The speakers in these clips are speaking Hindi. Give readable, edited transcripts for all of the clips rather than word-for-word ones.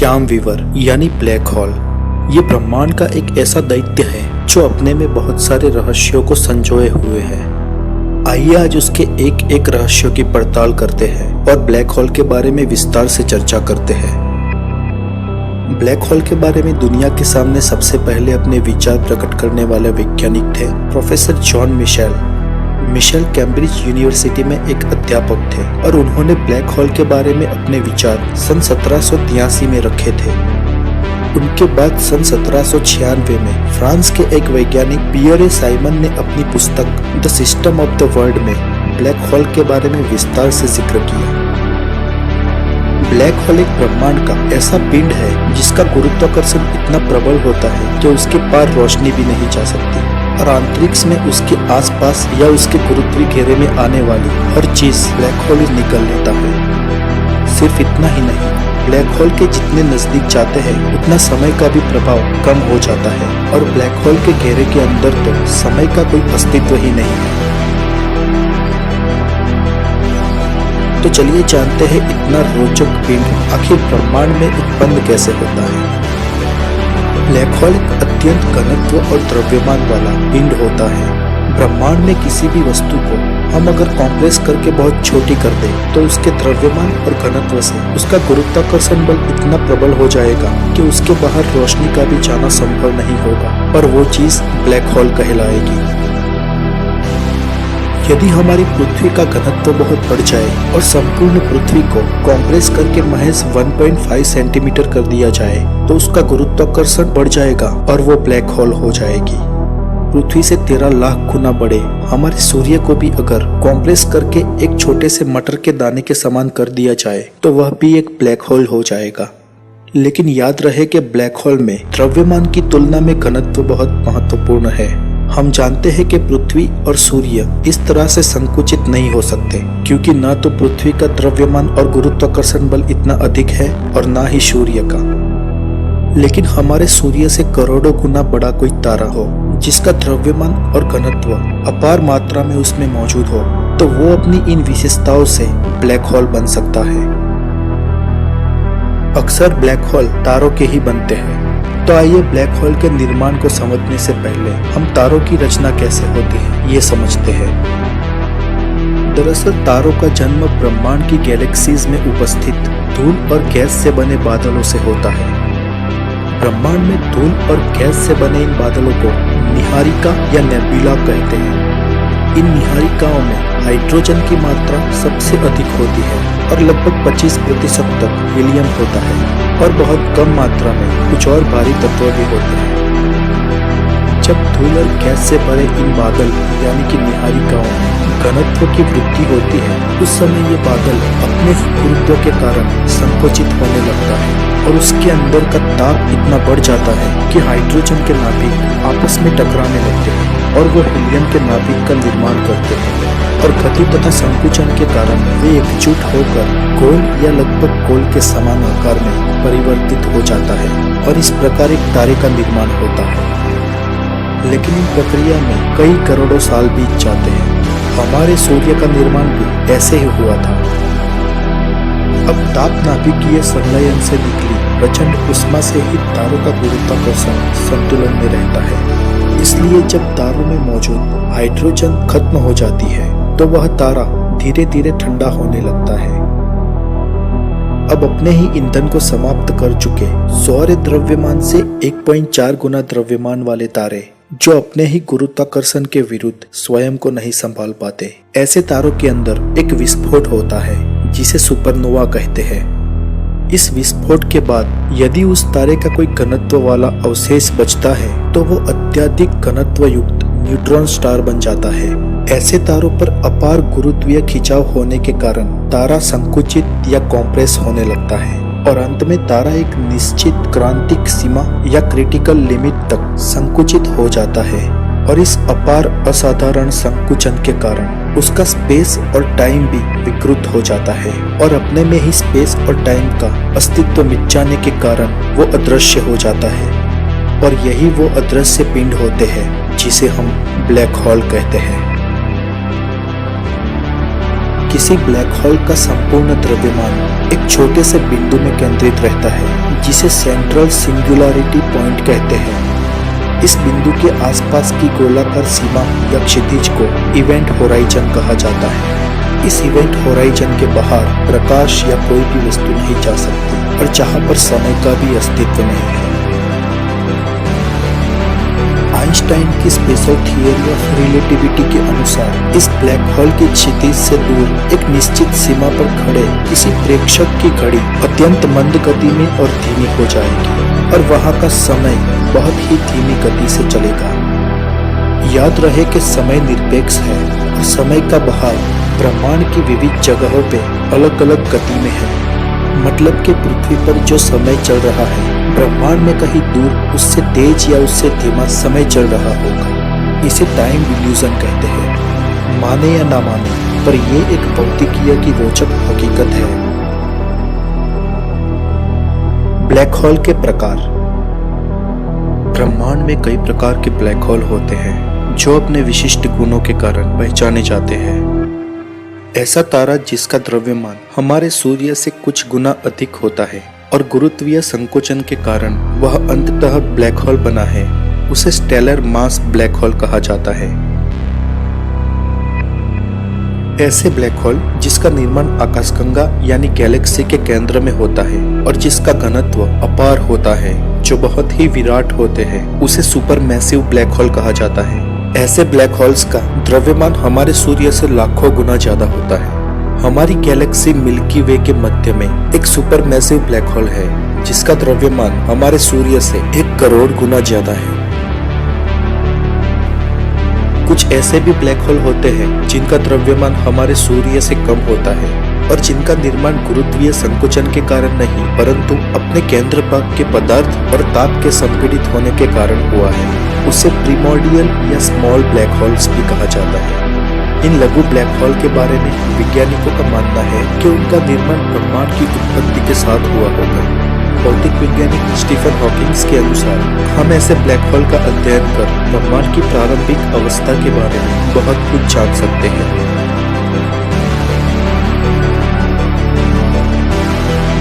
श्याम वीवर यानी ब्लैक होल। ये ब्रह्मांड का एक ऐसा दैत्य है जो अपने में बहुत सारे रहस्यों को संजोए हुए है। आइए आज उसके एक एक रहस्यों की पड़ताल करते हैं और ब्लैक होल के बारे में विस्तार से चर्चा करते हैं। ब्लैक होल के बारे में दुनिया के सामने सबसे पहले अपने विचार प्रकट करने वाले वैज्ञानिक थे professor John Mitchell. Mitchell Cambridge university में एक अध्यापक थे और उन्होंने ब्लैक होल के बारे में अपने विचार सन 1783 में रखे थे। उनके बाद सन 1796 में फ्रांस के एक वैज्ञानिक पियरे साइमन ने अपनी पुस्तक the system of the world में ब्लैक होल के बारे में विस्तार से जिक्र किया। ब्लैक होल एक ब्रह्मांड का ऐसा पिंड है जिसका गुरुत्वाकर्षण इतना प्रबल होता है कि उसके पार रोशनी भी नहीं जा सकती और अंतरिक्ष में उसके आसपास या उसके गुरुत्वीय घेरे में आने वाली हर चीज ब्लैक होल ही निकल लेता है। सिर्फ इतना ही नहीं, ब्लैक होल के जितने नजदीक जाते हैं उतना समय का भी प्रभाव कम हो जाता है और ब्लैक होल के घेरे के अंदर तो समय का कोई अस्तित्व ही नहीं है। तो चलिए जानते हैं इतना रोचक पिंड आखिर ब्रह्मांड में उत्पन्न कैसे होता है। ब्लैक होल एक अत्यंत घनत्व और द्रव्यमान वाला पिंड होता है। ब्रह्मांड में किसी भी वस्तु को हम अगर कॉम्प्रेस करके बहुत छोटी कर दें तो उसके द्रव्यमान और घनत्व से उसका गुरुत्वाकर्षण बल इतना प्रबल हो जाएगा कि उसके बाहर रोशनी का भी जाना संभव नहीं होगा और वो चीज ब्लैक होल कहलाएगी। यदि हमारी पृथ्वी का घनत्व बहुत बढ़ जाए और संपूर्ण पृथ्वी को कॉम्प्रेस करके महज 1.5 सेंटीमीटर कर दिया जाए तो उसका गुरुत्वाकर्षण बढ़ जाएगा और वो ब्लैक होल हो जाएगी। पृथ्वी से 13 लाख गुना बड़े हमारे सूर्य को भी अगर कॉम्प्रेस करके एक छोटे से मटर के दाने के समान कर दिया जाए तो वह भी एक ब्लैक होल हो जाएगा। लेकिन याद रहे कि ब्लैक होल में द्रव्यमान की तुलना में घनत्व बहुत महत्वपूर्ण है। हम जानते हैं कि पृथ्वी और सूर्य इस तरह से संकुचित नहीं हो सकते क्योंकि न तो पृथ्वी का द्रव्यमान और गुरुत्वाकर्षण बल इतना अधिक है और न ही सूर्य का। लेकिन हमारे सूर्य से करोड़ों गुना बड़ा कोई तारा हो जिसका द्रव्यमान और घनत्व अपार मात्रा में उसमें मौजूद हो तो वो अपनी इन विशेषताओं से ब्लैक होल बन सकता है। अक्सर ब्लैक होल तारों के ही बनते हैं। तो आइए ब्लैक होल के निर्माण को समझने से पहले हम तारों की रचना कैसे होती है ये समझते हैं। दरअसल तारों का जन्म ब्रह्मांड की गैलेक्सीज में उपस्थित धूल और गैस से बने बादलों से होता है। ब्रह्मांड में धूल और गैस से बने इन बादलों को निहारिका या नेबुला कहते हैं। इन निहारिकाओं में हाइड्रोजन की मात्रा सबसे अधिक होती है और लगभग 25% तक हीलियम होता है और बहुत कम मात्रा में कुछ और भारी तत्व भी होते हैं। जब धूल और गैस से भरे इन बादल यानी कि निहारिकाओं में घनत्व की वृद्धि होती है उस समय ये बादल अपने गुरुत्व के कारण संकुचित होने लगता है और उसके अंदर का ताप इतना बढ़ जाता है कि हाइड्रोजन के नाभिक आपस में टकराने लगते हैं और वो हीलियम के नाभिक का निर्माण करते हैं और गति तथा संकुचन के कारण वे एकजुट होकर गोल या लगभग गोल के समान आकार में परिवर्तित हो जाता है और इस प्रकार एक तारे का निर्माण होता है। लेकिन इन प्रक्रिया में कई करोड़ों साल बीत जाते हैं। हमारे सूर्य का निर्माण भी ऐसे ही हुआ था। अब ताप नाभिकीय संलयन से निकली प्रचंड उष्मा से ही तारों का गुरुत्वाकर्षण संतुलन में रहता है। इसलिए जब तारों में मौजूद हाइड्रोजन खत्म हो जाती है तो वह तारा धीरे धीरे ठंडा होने लगता है। अब अपने ही ईंधन को समाप्त कर चुके सौर द्रव्यमान से 1.4 गुना द्रव्यमान वाले तारे जो अपने ही गुरुत्वाकर्षण के विरुद्ध स्वयं को नहीं संभाल पाते, ऐसे तारों के अंदर एक विस्फोट होता है जिसे सुपरनोवा कहते हैं। इस विस्फोट के बाद यदि उस तारे का कोई घनत्व वाला अवशेष बचता है तो वो अत्यधिक घनत्व युक्त न्यूट्रॉन स्टार बन जाता है। ऐसे तारों पर अपार गुरुत्वीय खिंचाव होने के कारण तारा संकुचित या कॉम्प्रेस होने लगता है और अंत में तारा एक निश्चित क्रांतिक सीमा या क्रिटिकल लिमिट तक संकुचित हो जाता है और इस अपार असाधारण संकुचन के कारण उसका स्पेस और टाइम भी विकृत हो जाता है और अपने में ही स्पेस और टाइम का अस्तित्व मिट जाने के कारण वो अदृश्य हो जाता है और यही वो अदृश्य पिंड होते हैं जिसे हम ब्लैक होल कहते हैं। किसी ब्लैक होल का संपूर्ण द्रव्यमान एक छोटे से बिंदु में केंद्रित रहता है जिसे सेंट्रल सिंगुलरिटी पॉइंट कहते हैं। इस बिंदु के आसपास की गोलाकार सीमा या क्षितिज को इवेंट होराइजन कहा जाता है। इस इवेंट होराइजन के बाहर प्रकाश या कोई भी वस्तु नहीं जा सकती और जहां पर समय का भी अस्तित्व नहीं है। आइंस्टाइन की स्पेशल थियरी ऑफ रिलेटिविटी के अनुसार इस ब्लैक होल की क्षितिज से दूर एक निश्चित सीमा पर खड़े किसी प्रेक्षक की घड़ी अत्यंत मंद गति में और धीमी हो जाएगी और वहां का समय बहुत ही धीमी गति से चलेगा। याद रहे कि समय निरपेक्ष है और समय का बहाव ब्रह्मांड की विविध जगहों पे अलग अलग गति में है। मतलब कि पृथ्वी पर जो समय चल रहा है ब्रह्मांड में कहीं दूर उससे तेज या उससे धीमा समय चल रहा होगा। इसे टाइम इल्यूजन कहते हैं। माने या ना माने पर ये एक भौतिकीय की रोचक हकीकत है। ब्लैक होल के प्रकार। ब्रह्मांड में कई प्रकार के ब्लैक होल होते हैं जो अपने विशिष्ट गुणों के कारण पहचाने जाते हैं। ऐसा तारा जिसका द्रव्यमान हमारे सूर्य से कुछ गुना अधिक होता है और गुरुत्वीय संकोचन के कारण वह अंततः ब्लैक होल बना है, उसे स्टेलर मास ब्लैक होल कहा जाता है। ऐसे ब्लैक होल जिसका निर्माण आकाशगंगा यानी गैलेक्सी के केंद्र में होता है और जिसका घनत्व अपार होता है, जो बहुत ही विराट होते हैं, उसे सुपर मैसिव ब्लैक होल कहा जाता है। ऐसे ब्लैक होल्स का द्रव्यमान हमारे सूर्य से लाखों गुना ज्यादा होता है। हमारी गैलेक्सी मिल्की वे के मध्य में एक सुपर मैसिव ब्लैक होल है जिसका द्रव्यमान हमारे सूर्य से 1 करोड़ गुना ज्यादा है। कुछ ऐसे भी ब्लैक होल होते हैं जिनका द्रव्यमान हमारे सूर्य से कम होता है और जिनका निर्माण गुरुत्वीय संकोचन के कारण नहीं परंतु अपने केंद्र भाग के पदार्थ और ताप के संपीड़ित होने के कारण हुआ है। उसे प्रिमोर्डियल या स्मॉल ब्लैक होल्स भी कहा जाता है। इन लघु ब्लैक होल के बारे में वैज्ञानिकों का मानना है कि उनका निर्माण ब्रह्मांड की उत्पत्ति के साथ हुआ होगा। भौतिक वैज्ञानिक स्टीफन हॉकिंग्स के अनुसार हम ऐसे ब्लैक होल का अध्ययन कर ब्रह्मांड की प्रारंभिक अवस्था के बारे में बहुत कुछ जान सकते हैं।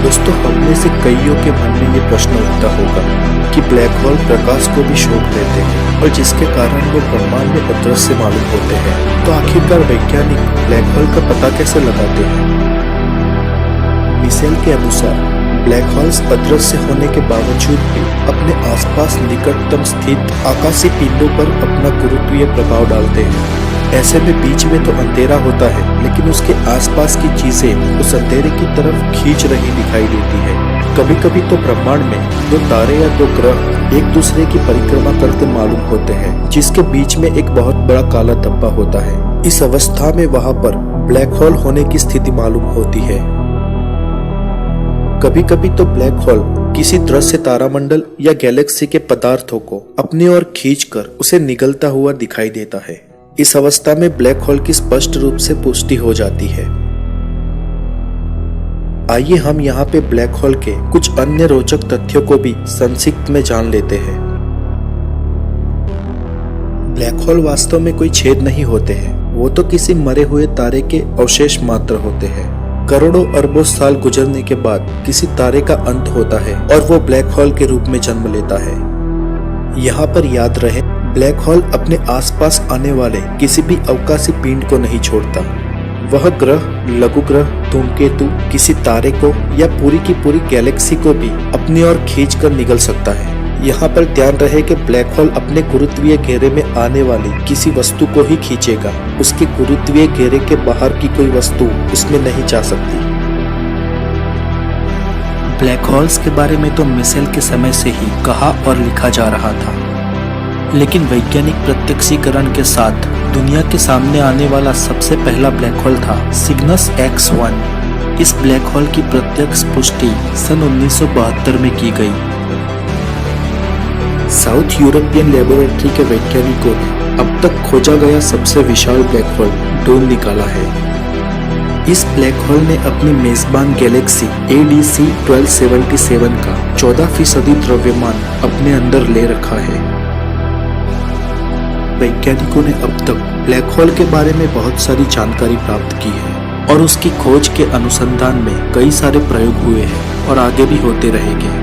दोस्तों, हम में से कईयों के मन में ये प्रश्न उठता होगा कि ब्लैक होल प्रकाश को भी सोख लेते हैं और जिसके कारण वो ब्रह्मांड में अदृश्य मालूम होते हैं। तो आखिरकार वैज्ञानिक ब्लैक होल का पता कैसे लगाते हैं? मिशेल के अनुसार ब्लैक होल्स अदृश्य होने के बावजूद भी अपने आसपास निकटतम स्थित आकाशीय पिंडों पर अपना गुरुत्वीय प्रभाव डालते हैं। ऐसे में बीच में तो अंधेरा होता है लेकिन उसके आसपास की चीजें उस अंधेरे की तरफ खींच रही दिखाई देती है। कभी कभी तो ब्रह्मांड में 2 तारे या 2 ग्रह एक दूसरे की परिक्रमा करते मालूम होते हैं जिसके बीच में एक बहुत बड़ा काला धब्बा होता है। इस अवस्था में वहां पर ब्लैक होल होने की स्थिति मालूम होती है। कभी कभी तो ब्लैक होल किसी दृश्य तारामंडल या गैलेक्सी के पदार्थों को अपनी ओर खींचकर उसे निगलता हुआ दिखाई देता है। इस अवस्था में ब्लैक होल की स्पष्ट रूप से पुष्टि हो जाती है। आइए हम यहाँ पे ब्लैक होल के कुछ अन्य रोचक तथ्यों को भी संक्षिप्त में जान लेते हैं। ब्लैक होल वास्तव में कोई छेद नहीं होते हैं, वो तो किसी मरे हुए तारे के अवशेष मात्र होते हैं। करोड़ों अरबों साल गुजरने के बाद किसी तारे का अंत होता है और वो ब्लैक होल के रूप में जन्म लेता है। यहाँ पर याद रहे, ब्लैक होल अपने आसपास आने वाले किसी भी अवकाशी पिंड को नहीं छोड़ता। वह ग्रह, लघु ग्रह, धूमकेतु, किसी तारे को या पूरी की पूरी गैलेक्सी को भी अपनी ओर खींचकर निगल सकता है। यहाँ पर ध्यान रहे कि ब्लैक होल अपने गुरुत्वीय घेरे में आने वाली किसी वस्तु को ही खींचेगा, उसके गुरुत्वीय घेरे के बाहर की कोई वस्तु उसमें नहीं जा सकती। ब्लैक होल्स के बारे में तो मिशेल के समय से ही कहा और लिखा जा रहा था, लेकिन वैज्ञानिक प्रत्यक्षीकरण के साथ दुनिया के सामने आने वाला सबसे पहला ब्लैक होल था सिग्नस X1। इस ब्लैक होल की प्रत्यक्ष पुष्टि सन 1972 में की गई। साउथ यूरोपियन लेबोरेटरी के वैज्ञानिकों ने अब तक खोजा गया सबसे विशाल ब्लैक होल ढूंढ निकाला है। इस ब्लैक होल ने अपनी मेजबान गैलेक्सी ADC 1277 का 14% द्रव्यमान अपने अंदर ले रखा है। वैज्ञानिकों ने अब तक ब्लैक होल के बारे में बहुत सारी जानकारी प्राप्त की है। और उसकी खोज के अनुसंधान में कई सारे प्रयोग हुए हैं और आगे भी होते रहेंगे।